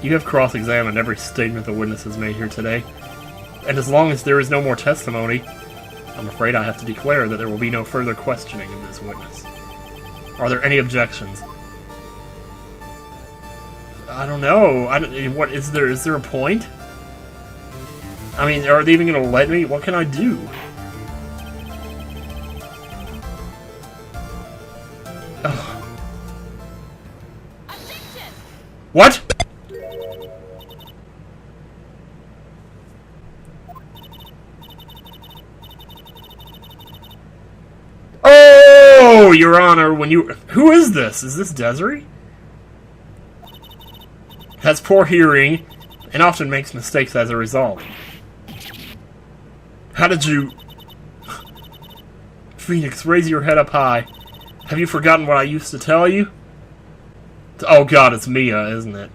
You have cross-examined every statement the witness has made here today, and as long as there is no more testimony, I'm afraid I have to declare that there will be no further questioning of this witness. Are there any objections? I don't know. What is there? Is there a point? I mean, are they even going to let me? What can I do? Ugh. What? Oh, Your Honor, when you... Who is this? Is this Desiree? Has poor hearing, and often makes mistakes as a result. How did you... Phoenix, raise your head up high. Have you forgotten what I used to tell you? Oh god, it's Mia, isn't it?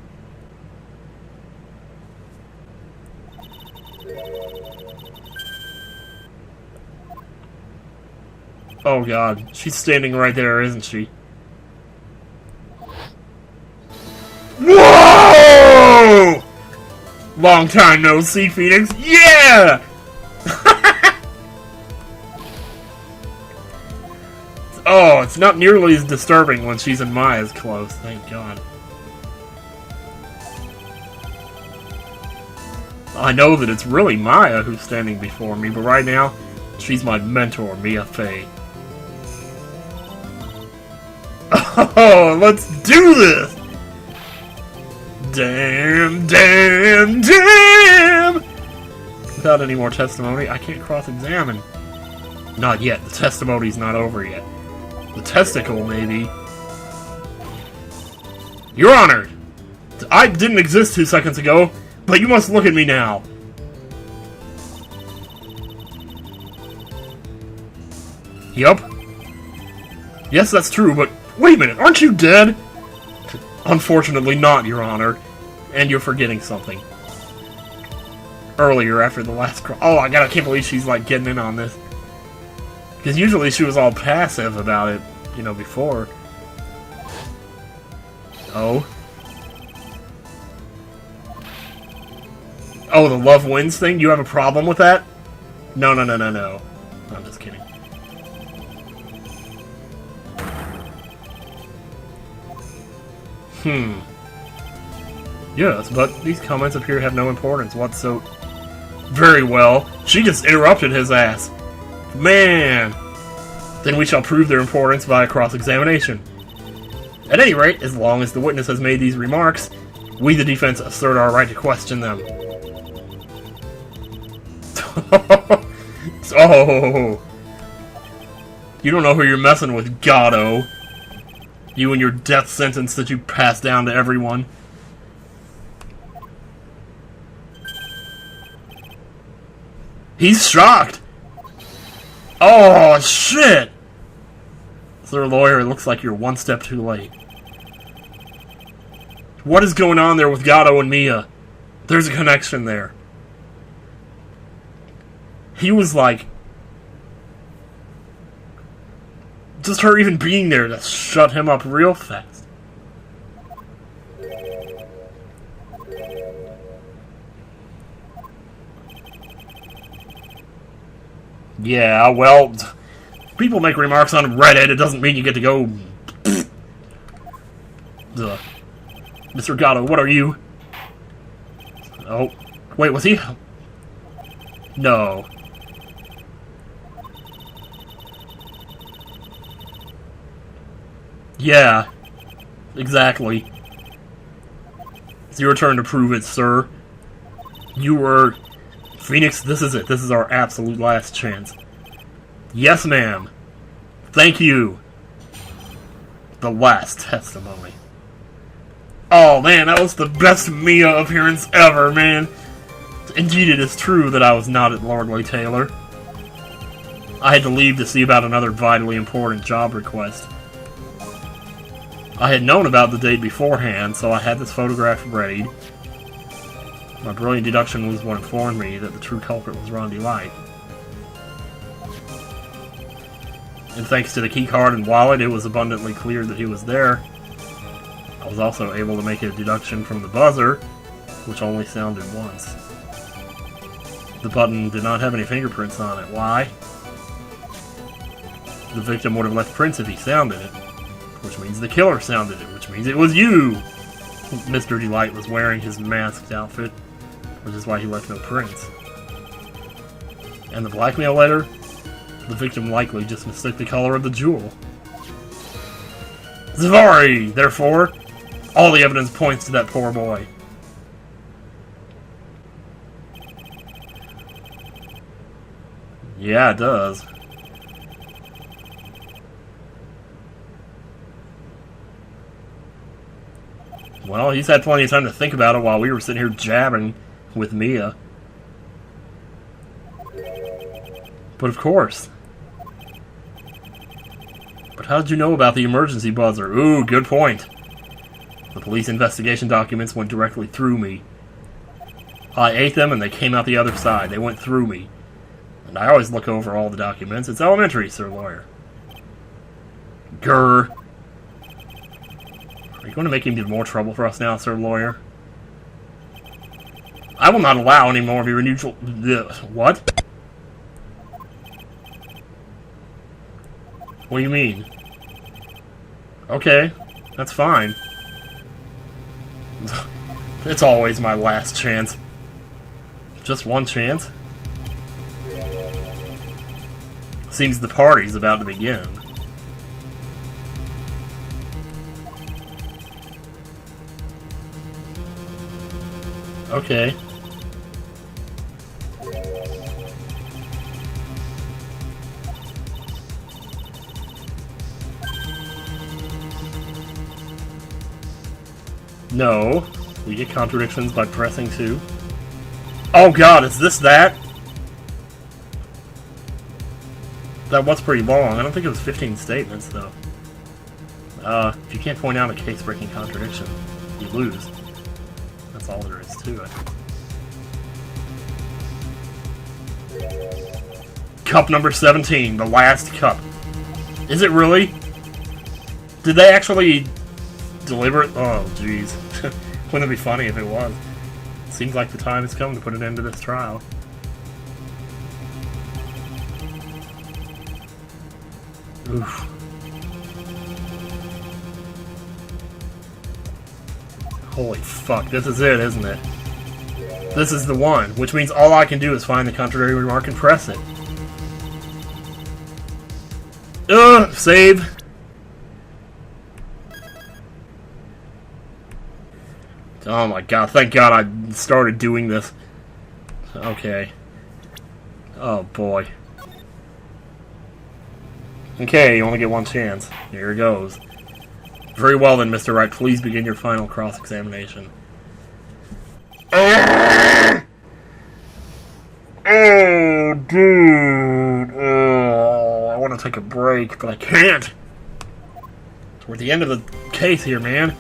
Oh god, she's standing right there, isn't she? Whoa! Long time no see, Phoenix. Yeah! Oh, it's not nearly as disturbing when she's and Maya's close, thank god. I know that it's really Maya who's standing before me, but right now, she's my mentor, Mia Fey. Oh, let's do this! Damn, damn, damn! Without any more testimony, I can't cross-examine. Not yet. The testimony's not over yet. The testicle, maybe. Your Honor! I didn't exist 2 seconds ago, but you must look at me now. Yup. Yes, that's true, but wait a minute, aren't you dead? Unfortunately not, Your Honor. And you're forgetting something. Earlier, after the last oh, I can't believe she's, like, getting in on this. Because usually she was all passive about it, you know, before. Oh. Oh, the love wins thing? You have a problem with that? No, no, no, no, no. I'm just kidding. Yes, but these comments appear to have no importance whatsoever. Very well. She just interrupted his ass. Man! Then we shall prove their importance by cross-examination. At any rate, as long as the witness has made these remarks, we the defense assert our right to question them. Oh! You don't know who you're messing with, Gatto. You and your death sentence that you pass down to everyone. He's shocked! Oh, shit! Sir Lawyer, it looks like you're one step too late. What is going on there with Gatto and Mia? There's a connection there. He was like... just her even being there to shut him up real fast. Yeah, well, people make remarks on Reddit, it doesn't mean you get to go... Mr. Gatto, what are you? Oh, wait, was he? No. Yeah, exactly. It's your turn to prove it, sir. You were... Phoenix, this is it. This is our absolute last chance. Yes, ma'am. Thank you. The last testimony. Oh, man, that was the best Mia appearance ever, man. Indeed, it is true that I was not at Lordly Taylor. I had to leave to see about another vitally important job request. I had known about the date beforehand, so I had this photograph readied. My brilliant deduction was what informed me that the true culprit was Rondi Light. And thanks to the keycard and wallet, it was abundantly clear that he was there. I was also able to make a deduction from the buzzer, which only sounded once. The button did not have any fingerprints on it. Why? The victim would have left prints if he sounded it, which means the killer sounded it, which means it was you! Mr. Delight was wearing his masked outfit, which is why he left no prints. And the blackmail letter? The victim likely just mistook the color of the jewel. Zavari! Therefore, all the evidence points to that poor boy. Yeah, it does. Well, he's had plenty of time to think about it while we were sitting here jabbing with Mia. But of course. But how did you know about the emergency buzzer? Ooh, good point. The police investigation documents went directly through me. I ate them and they came out the other side. They went through me. And I always look over all the documents. It's elementary, Sir Lawyer. Grr. Are you going to make him do more trouble for us now, Sir Lawyer? I will not allow any more of your neutral... What? What do you mean? Okay, that's fine. It's always my last chance. Just one chance? Seems the party's about to begin. Okay. No. We get contradictions by pressing 2. Oh god, is this that? That was pretty long. I don't think it was 15 statements, though. If you can't point out a case-breaking contradiction, you lose. That's all there is to it. Cup number 17, the last cup. Is it really? Did they actually deliver it? Oh, jeez. Wouldn't it be funny if it was? Seems like the time has come to put an end to this trial. Oof. Holy fuck, this is it, isn't it? This is the one, which means all I can do is find the contrary remark and press it. Save! Oh my god, thank god I started doing this. Okay. Oh boy. Okay, you only get one chance. Here it goes. Very well then, Mr. Wright, please begin your final cross-examination. Oh, dude. I want to take a break, but I can't. We're at the end of the case here, man.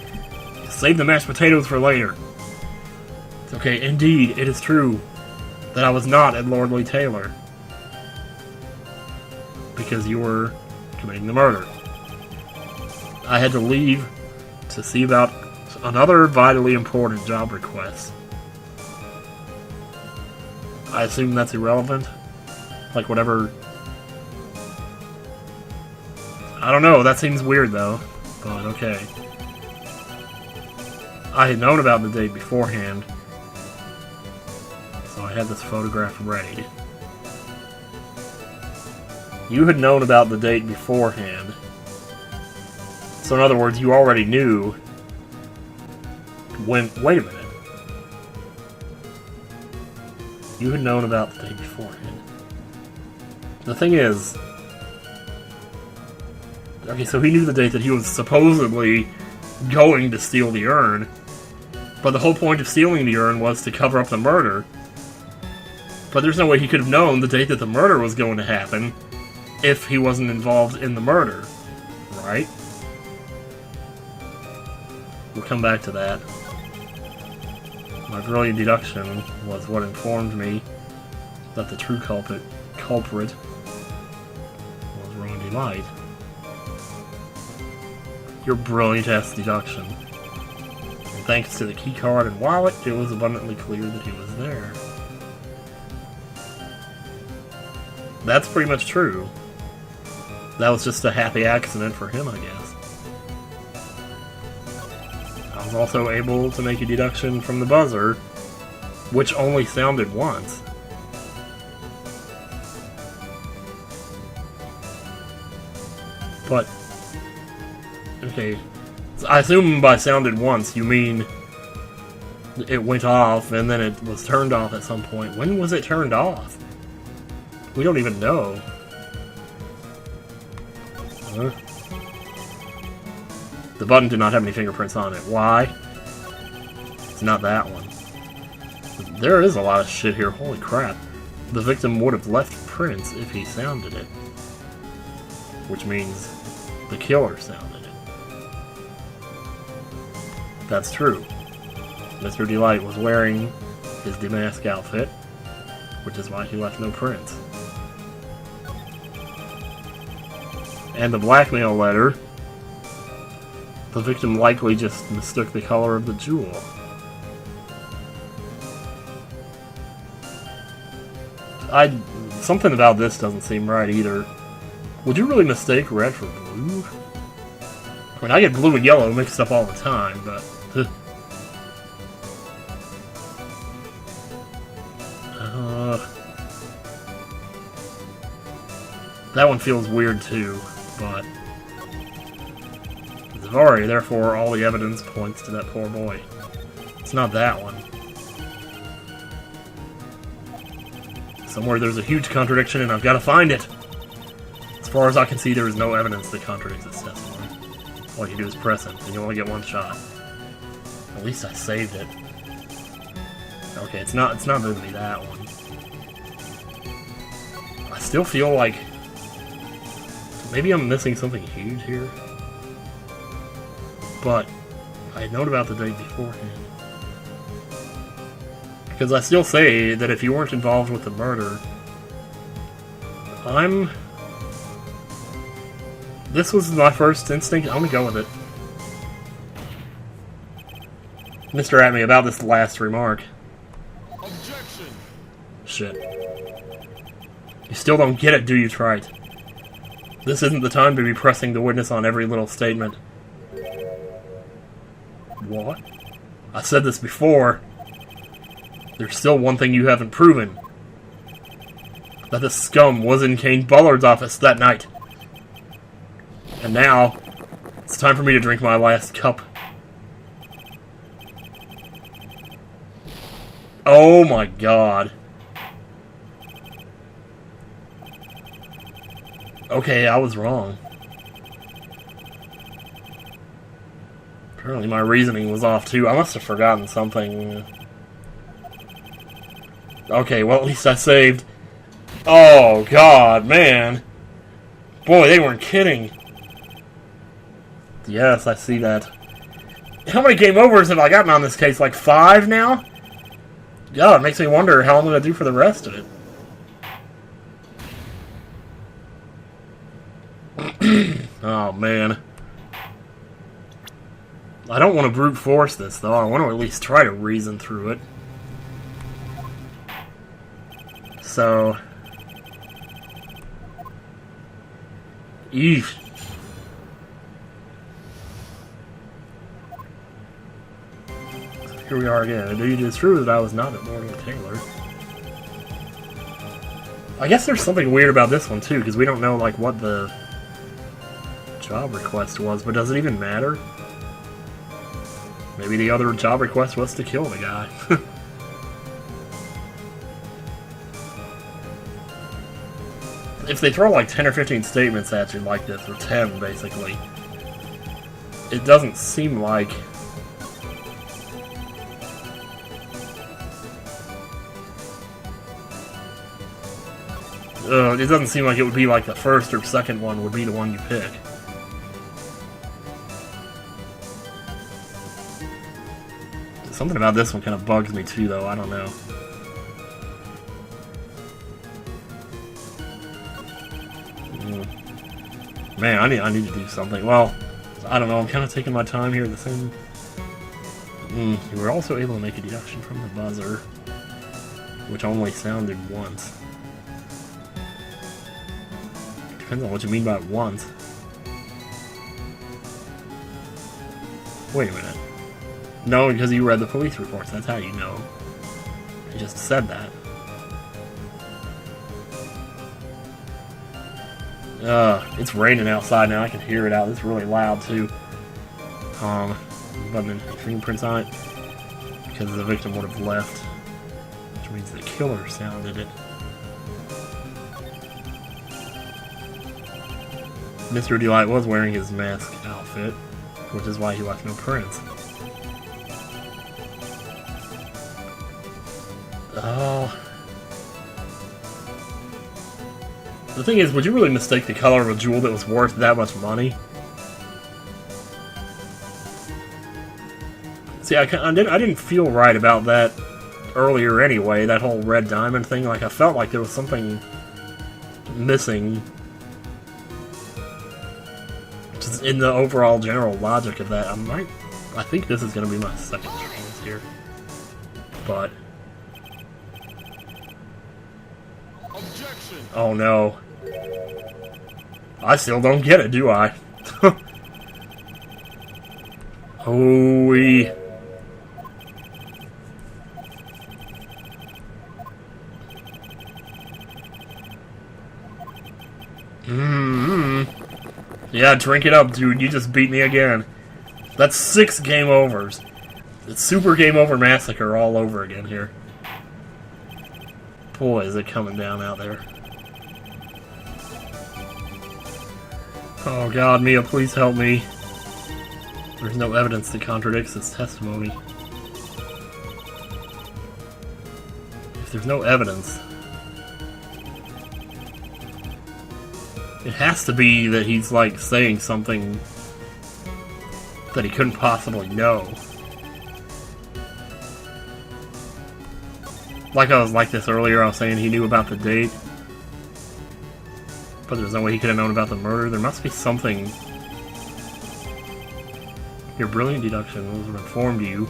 Save the mashed potatoes for later. It's okay, indeed, it is true that I was not at Lordly Taylor. Because you were committing the murder. I had to leave to see about another vitally important job request. I assume that's irrelevant? Like whatever... I don't know, that seems weird though. But okay. I had known about the date beforehand. So I had this photograph ready. You had known about the date beforehand. So in other words, you already knew when... Wait a minute. You had known about the date beforehand. The thing is... Okay, so he knew the date that he was supposedly going to steal the urn. But the whole point of stealing the urn was to cover up the murder. But there's no way he could have known the date that the murder was going to happen if he wasn't involved in the murder. Right? We'll come back to that. My brilliant deduction was what informed me that the true culprit was Ron Delight. Your brilliant-ass deduction. thanks to the keycard and wallet, it was abundantly clear that he was there. That's pretty much true. That was just a happy accident for him, I guess. I was also able to make a deduction from the buzzer, which only sounded once. But, okay, I assume by sounded once you mean it went off and then it was turned off at some point. When was it turned off? We don't even know. Huh? The button did not have any fingerprints on it. Why? It's not that one. There is a lot of shit here. Holy crap. The victim would have left prints if he sounded it. Which means the killer sounded it. That's true. Mr. Delight was wearing his demask outfit, which is why he left no prints. And the blackmail letter, the victim likely just mistook the color of the jewel. Something about this doesn't seem right either. Would you really mistake red for blue? I mean, I get blue and yellow mixed up all the time, but... that one feels weird too, but... Zavari, therefore all the evidence points to that poor boy. It's not that one. Somewhere there's a huge contradiction and I've got to find it! As far as I can see, there is no evidence that contradicts this testimony. All you do is press it, and you only get one shot. At least I saved it. Okay, it's not moving me that one. I still feel like... maybe I'm missing something huge here. But I had known about the date beforehand. Because I still say that if you weren't involved with the murder, this was my first instinct. I'm gonna go with it. Mr. At me about this last remark. Objection. Shit. You still don't get it, do you, Wright? This isn't the time to be pressing the witness on every little statement. What? I said this before. There's still one thing you haven't proven. That the scum was in Kane Bullard's office that night. And now, it's time for me to drink my last cup. Oh my god. Okay, I was wrong. Apparently my reasoning was off too. I must have forgotten something. Okay, well at least I saved. Oh god, man. Boy, they weren't kidding. Yes, I see that. How many game overs have I gotten on this case? Like 5 now? God, it makes me wonder how I'm going to do for the rest of it. Oh, man. I don't want to brute force this, though. I want to at least try to reason through it. So... Eesh. Here we are again. Indeed, it is true that I was not at Morgan Taylor. I guess there's something weird about this one, too, because we don't know, like, what the job request was, but does it even matter? Maybe the other job request was to kill the guy. If they throw like 10 or 15 statements at you like this, or 10 basically, it doesn't seem like... it doesn't seem like it would be like the first or second one would be the one you pick. Something about this one kind of bugs me too, though. I don't know. Man, I need to do something. Well, I don't know. I'm kind of taking my time here. The same You were also able to make a deduction from the buzzer, which only sounded once. Depends on what you mean by once. Wait a minute. No, because you read the police reports, that's how you know. I just said that. It's raining outside now, I can hear it out. It's really loud too. Button fingerprints on it. Because the victim would have left. Which means the killer sounded it. Mr. Delight was wearing his mask outfit, which is why he left no prints. Oh. The thing is, would you really mistake the color of a jewel that was worth that much money? See, I didn't feel right about that earlier anyway, that whole red diamond thing. Like, I felt like there was something missing just in the overall general logic of that. I think this is going to be my second chance here. But... Objection. oh no. I still don't get it, do I? Hooey. Yeah, drink it up, dude. You just beat me again. That's 6 game overs. It's Super Game Over Massacre all over again here. Boy, is it coming down out there. Oh god, Mia, please help me. There's no evidence that contradicts this testimony. If there's no evidence... it has to be that he's, like, saying something that he couldn't possibly know. Like I was like this earlier, I was saying he knew about the date. But there's no way he could have known about the murder. There must be something... Your brilliant deduction was informed you.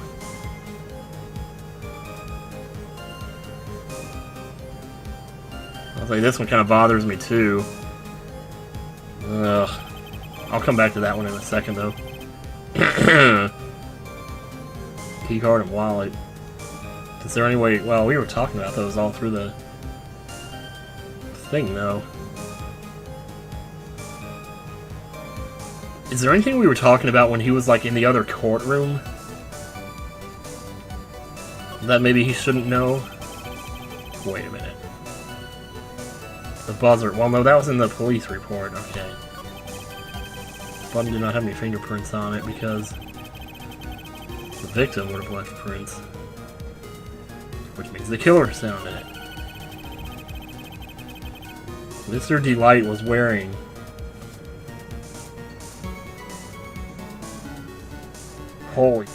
I'll say this one kind of bothers me too. Ugh. I'll come back to that one in a second though. Keycard and wallet. Is there any way... well, we were talking about those all through the thing though. Is there anything we were talking about when he was, like, in the other courtroom that maybe he shouldn't know? Wait a minute. The buzzer. Well, no, that was in the police report. Okay. Button did not have any fingerprints on it because the victim would have left prints. Which means the killer sounded it. Mr. Delight was wearing... holy...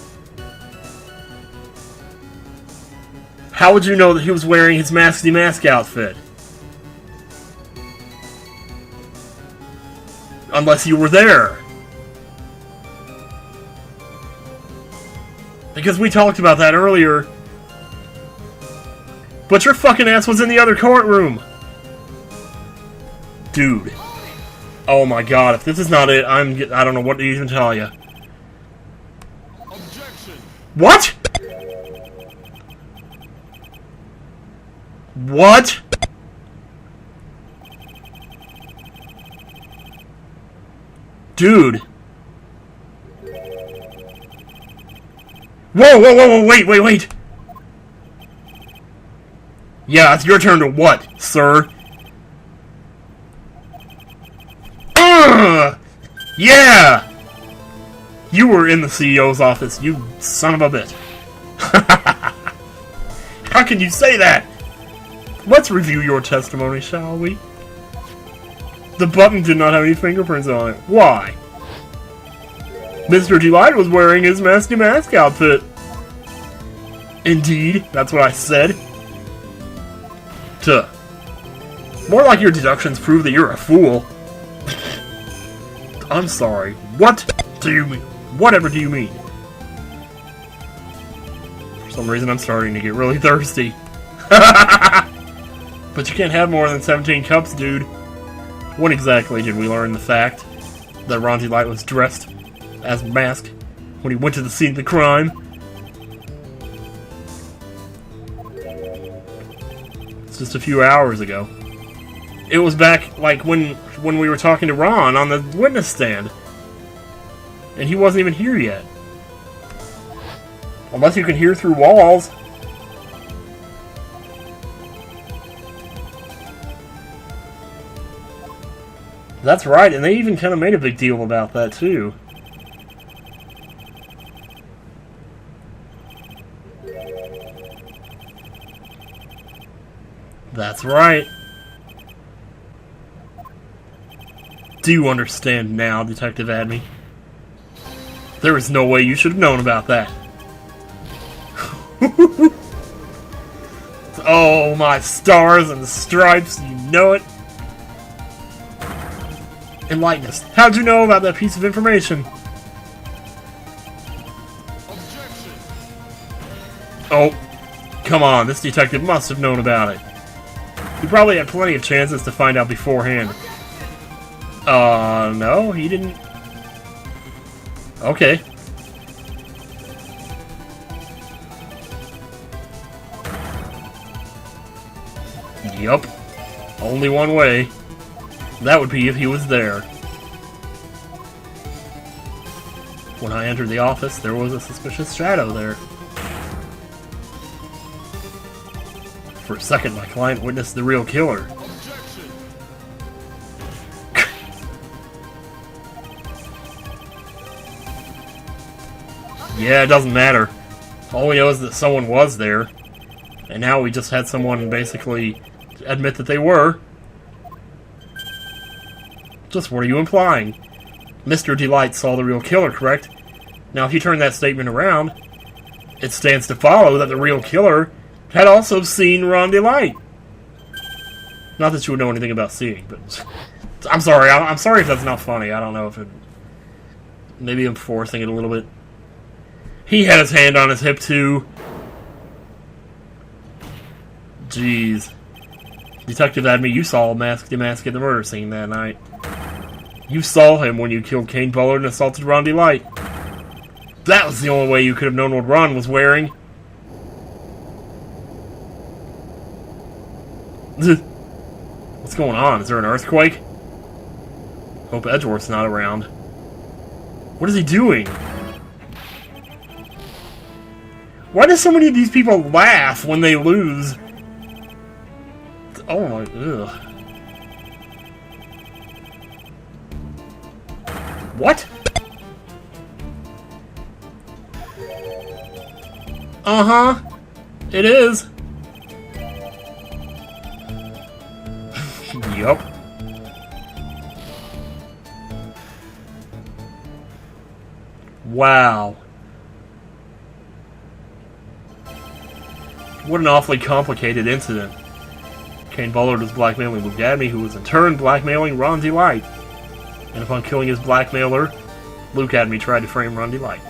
how would you know that he was wearing his Masky Mask outfit? Unless you were there. Because we talked about that earlier. But your fucking ass was in the other courtroom. Dude. Oh my god, if this is not it, I don't know what to even tell you. Objection. What? What? Dude. Whoa, whoa, whoa, whoa, wait. Yeah, it's your turn to what, sir? Yeah! You were in the CEO's office, you son of a bitch. How can you say that? Let's review your testimony, shall we? The button did not have any fingerprints on it. Why? Mr. Delight was wearing his Masky Mask outfit. Indeed, that's what I said. Tuh. More like your deductions prove that you're a fool. I'm sorry. What do you mean? Whatever do you mean? some reason I'm starting to get really thirsty. But you can't have more than 17 cups, dude. When exactly did we learn the fact that Ron Light was dressed as Mask when he went to the scene of the crime? It's just a few hours ago. It was back, like, when we were talking to Ron on the witness stand. And he wasn't even here yet. Unless you can hear through walls. That's right, and they even kind of made a big deal about that, too. That's right. Do you understand now, Detective Adme? There is no way you should have known about that. Oh, my stars and stripes, you know it. Enlighten us. How'd you know about that piece of information? Objection. Oh, come on, this detective must have known about it. He probably had plenty of chances to find out beforehand. No, he didn't. Okay. Yup. Only one way. That would be if he was there. When I entered the office, there was a suspicious shadow there. For a second, my client witnessed the real killer. Objection. Yeah, it doesn't matter. All we know is that someone was there. And now we just had someone basically admit that they were. Just what are you implying? Mr. Delight saw the real killer, correct? Now, if you turn that statement around, it stands to follow that the real killer had also seen Ron Delight. Not that you would know anything about seeing, but... I'm sorry. I'm sorry if that's not funny. I don't know if it... Maybe I'm forcing it a little bit. He had his hand on his hip, too. Jeez. Detective Adme, you saw the mask at the murder scene that night. You saw him when you killed Kane Bullard and assaulted Ron Delight. That was the only way you could have known what Ron was wearing. What's going on? Is there an earthquake? Hope Edgeworth's not around. What is he doing? Why do so many of these people laugh when they lose? Oh my... Ugh. What? Uh-huh. It is. Yup. Wow. What an awfully complicated incident. Kane Bullard was blackmailing Luke Adme, who was in turn blackmailing Ron Delight. And upon killing his blackmailer, Luke Adme tried to frame Ron Delight.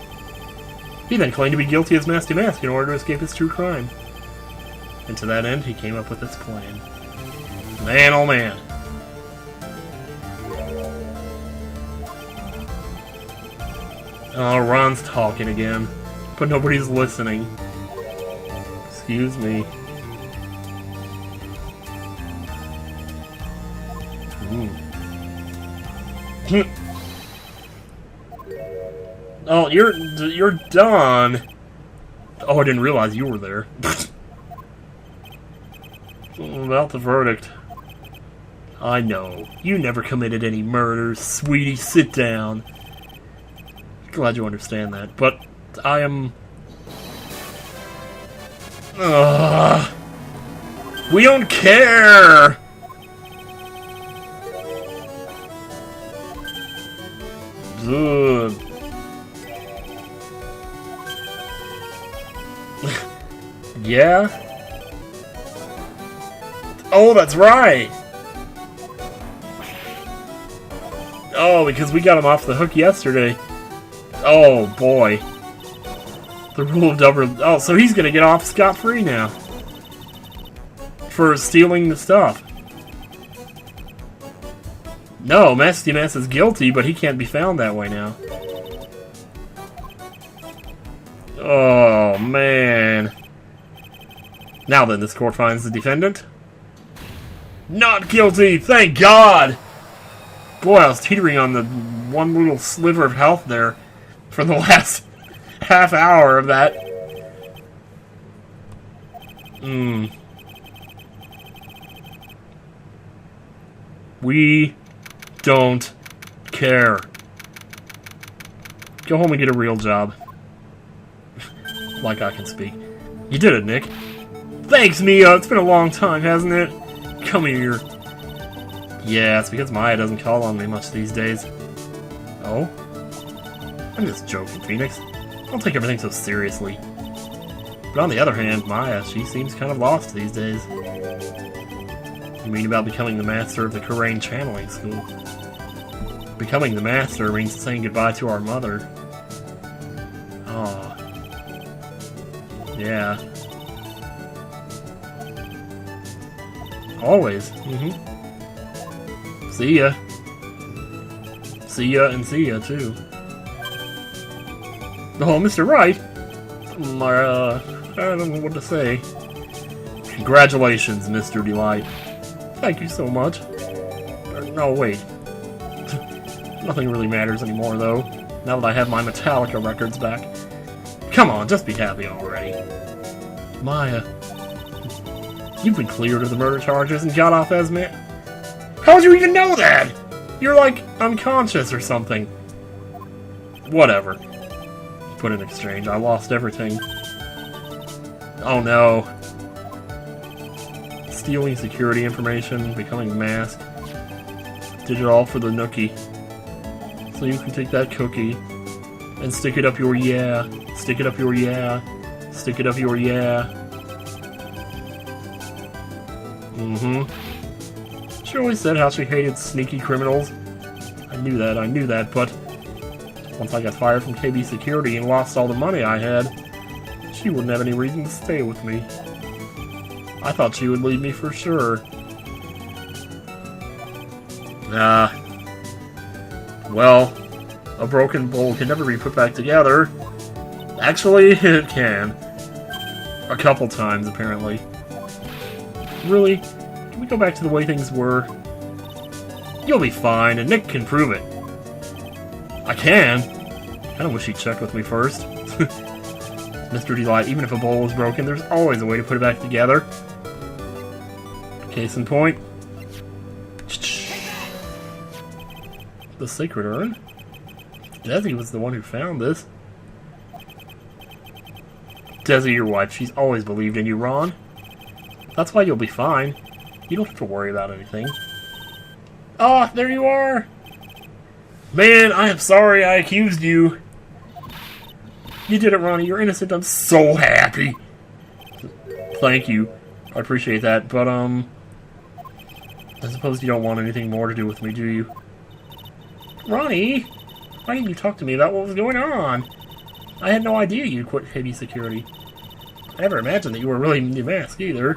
He then claimed to be guilty as Nasty Mask in order to escape his true crime. And to that end, he came up with this plan. Man, oh man. Oh, Ron's talking again. But nobody's listening. Excuse me. Oh, you're done. Oh, I didn't realize you were there. About the verdict. I know. You never committed any murders, sweetie. Sit down. Glad you understand that. But I am... we don't care! Ugh. Yeah? Oh, that's right! Oh, because we got him off the hook yesterday. Oh, boy. The rule of double... Oh, so he's gonna get off scot-free now. For stealing the stuff. No, Masty Mass is guilty, but he can't be found that way now. Oh, man. Now then, this court finds the defendant not guilty, thank God! Boy, I was teetering on the one little sliver of health there for the last half hour of that. We don't care. Go home and get a real job. Like I can speak. You did it, Nick. Thanks, Mia! It's been a long time, hasn't it? Come here. Yeah, it's because Maya doesn't call on me much these days. Oh? I'm just joking, Phoenix. Don't take everything so seriously. But on the other hand, Maya, she seems kind of lost these days. You mean about becoming the master of the Karain channeling school? Becoming the master means saying goodbye to our mother. Aw. Yeah. Always. See ya. See ya and see ya, too. Oh, Mr. Wright! I don't know what to say. Congratulations, Mr. Delight. Thank you so much. No, wait. Nothing really matters anymore, though, now that I have my Metallica records back. Come on, just be happy already. Maya. You've been cleared of the murder charges and got off as man. How'd you even know that? You're like unconscious or something. Whatever. Put in exchange. I lost everything. Oh no. Stealing security information, becoming masked. Did it all for the nookie. So you can take that cookie and stick it up your yeah. Stick it up your yeah. Stick it up your yeah. She always said how she hated sneaky criminals. I knew that, but once I got fired from KB Security and lost all the money I had, she wouldn't have any reason to stay with me. I thought she would leave me for sure. Nah. Well, a broken bowl can never be put back together. Actually, it can. A couple times, apparently. Really? Can we go back to the way things were? You'll be fine, and Nick can prove it. I can. I kinda wish he'd checked with me first. Mr. Delight, even if a bowl is broken, there's always a way to put it back together. Case in point. The sacred urn? Desi was the one who found this. Desi, your wife, she's always believed in you, Ron. That's why you'll be fine. You don't have to worry about anything. Ah, there you are! Man, I am sorry I accused you. You did it, Ronnie. You're innocent. I'm so happy. Thank you. I appreciate that, but, I suppose you don't want anything more to do with me, do you? Ronnie! Why didn't you talk to me about what was going on? I had no idea you'd quit KB Security. I never imagined that you were really in the mask, either.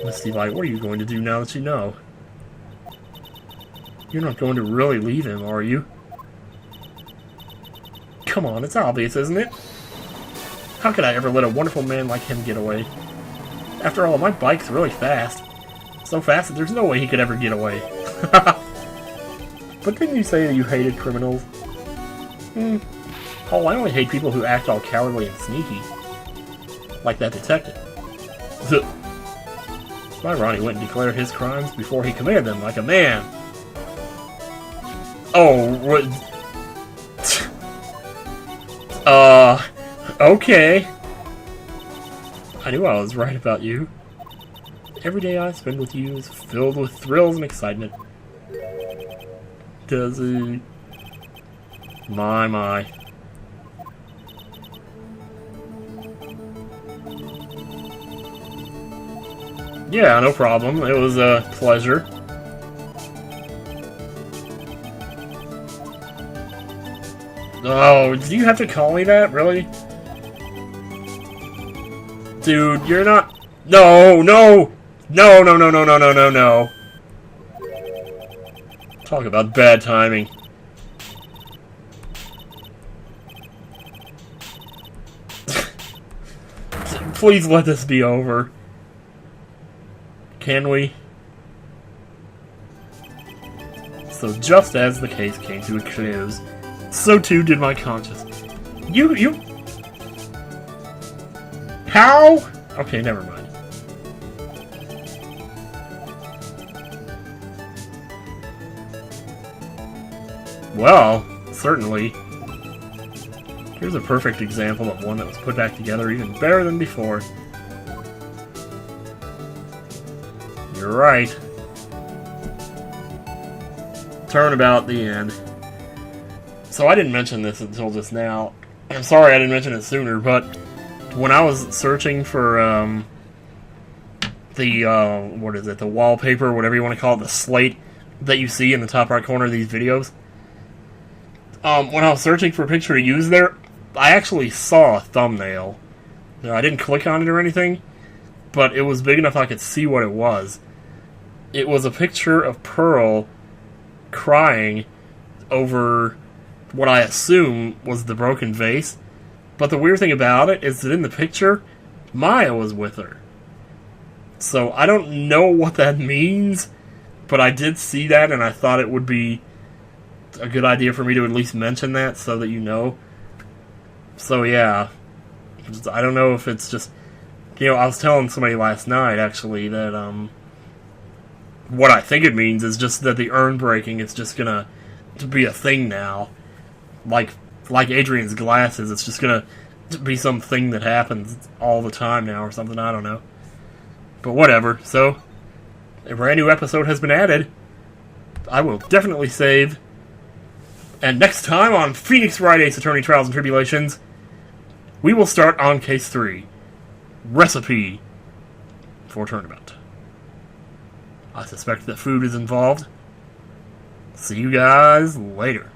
Misty Light, what are you going to do now that you know? You're not going to really leave him, are you? Come on, it's obvious, isn't it? How could I ever let a wonderful man like him get away? After all, my bike's really fast. So fast that there's no way he could ever get away. But didn't you say that you hated criminals? Oh, I only hate people who act all cowardly and sneaky. Like that detective. My Ronnie went and declared his crimes before he committed them, like a man. Oh, what? Okay. I knew I was right about you. Every day I spend with you is filled with thrills and excitement. Does he? My. Yeah, no problem. It was a pleasure. Oh, do you have to call me that? Really? Dude, you're not... No, no! No, no, no, no, no, no, no, no. Talk about bad timing. Please let this be over. Can we? So just as the case came to a close, so too did my conscience. You... How? Okay, never mind. Well, certainly. Here's a perfect example of one that was put back together even better than before. You're right. Turnabout, the end. So I didn't mention this until just now. I'm sorry I didn't mention it sooner, but when I was searching for what is it, the wallpaper, whatever you want to call it, the slate that you see in the top right corner of these videos, when I was searching for a picture to use there, I actually saw a thumbnail. Now, I didn't click on it or anything, but it was big enough I could see what it was. It was a picture of Pearl crying over what I assume was the broken vase. But the weird thing about it is that in the picture, Maya was with her. So I don't know what that means, but I did see that and I thought it would be a good idea for me to at least mention that so that you know. So yeah, I don't know if it's just, I was telling somebody last night actually that what I think it means is just that the urn breaking is just gonna be a thing now, like Adrian's glasses. It's just gonna be some thing that happens all the time now or something. I don't know, but whatever. So a brand new episode has been added. I will definitely save. And next time on Phoenix Wright Ace Attorney Trials and Tribulations, we will start on Case 3. Recipe for Turnabout. I suspect that food is involved. See you guys later.